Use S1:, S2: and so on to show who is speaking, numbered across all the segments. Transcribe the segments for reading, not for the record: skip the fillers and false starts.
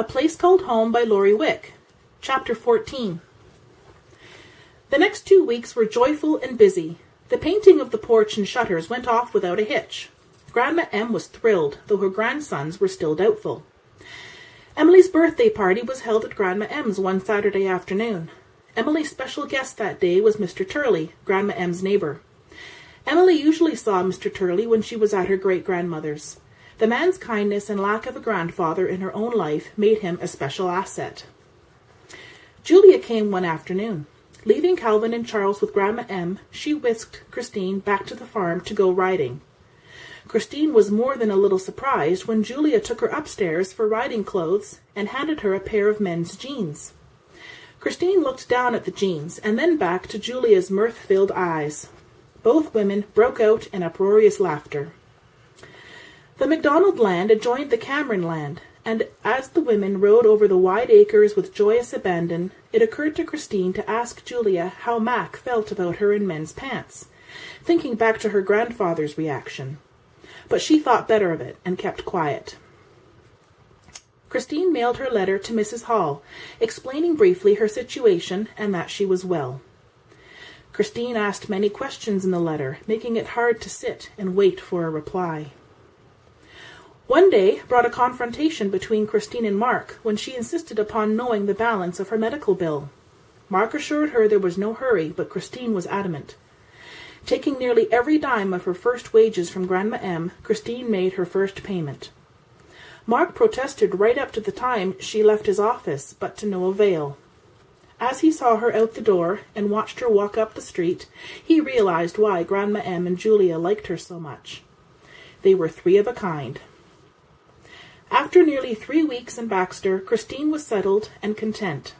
S1: A Place Called Home by Laurie Wick. Chapter 14. The next 2 weeks were joyful and busy. The painting of the porch and shutters went off without a hitch. Grandma Em was thrilled, though her grandsons were still doubtful. Emily's birthday party was held at Grandma Em's one Saturday afternoon. Emily's special guest that day was Mr. Turley, Grandma Em's neighbour. Emily usually saw Mr. Turley when she was at her great-grandmother's. The man's kindness and lack of a grandfather in her own life made him a special asset. Julia came one afternoon. Leaving Calvin and Charles with Grandma Em, she whisked Christine back to the farm to go riding. Christine was more than a little surprised when Julia took her upstairs for riding clothes and handed her a pair of men's jeans. Christine looked down at the jeans and then back to Julia's mirth-filled eyes. Both women broke out in uproarious laughter. The MacDonald land adjoined the Cameron land, and as the women rode over the wide acres with joyous abandon, it occurred to Christine to ask Julia how Mac felt about her in men's pants, thinking back to her grandfather's reaction. But she thought better of it and kept quiet. Christine mailed her letter to Mrs. Hall, explaining briefly her situation and that she was well. Christine asked many questions in the letter, making it hard to sit and wait for a reply. One day brought a confrontation between Christine and Mark when she insisted upon knowing the balance of her medical bill. Mark assured her there was no hurry, but Christine was adamant. Taking nearly every dime of her first wages from Grandma Em, Christine made her first payment. Mark protested right up to the time she left his office, but to no avail. As he saw her out the door and watched her walk up the street, he realized why Grandma Em and Julia liked her so much. They were three of a kind. After nearly 3 weeks in Baxter, Christine was settled and content.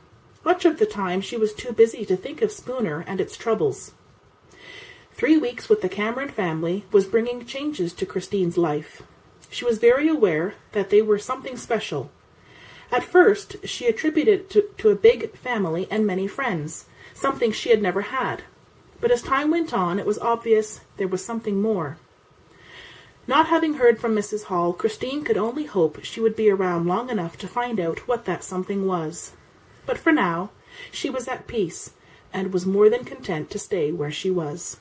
S1: Much of the time she was too busy to think of Spooner and its troubles. 3 weeks with the Cameron family was bringing changes to Christine's life. She was very aware that they were something special. At first, she attributed it to a big family and many friends, something she had never had. But as time went on, it was obvious there was something more. Not having heard from Mrs. Hall, Christine could only hope she would be around long enough to find out what that something was. But for now, she was at peace, and was more than content to stay where she was.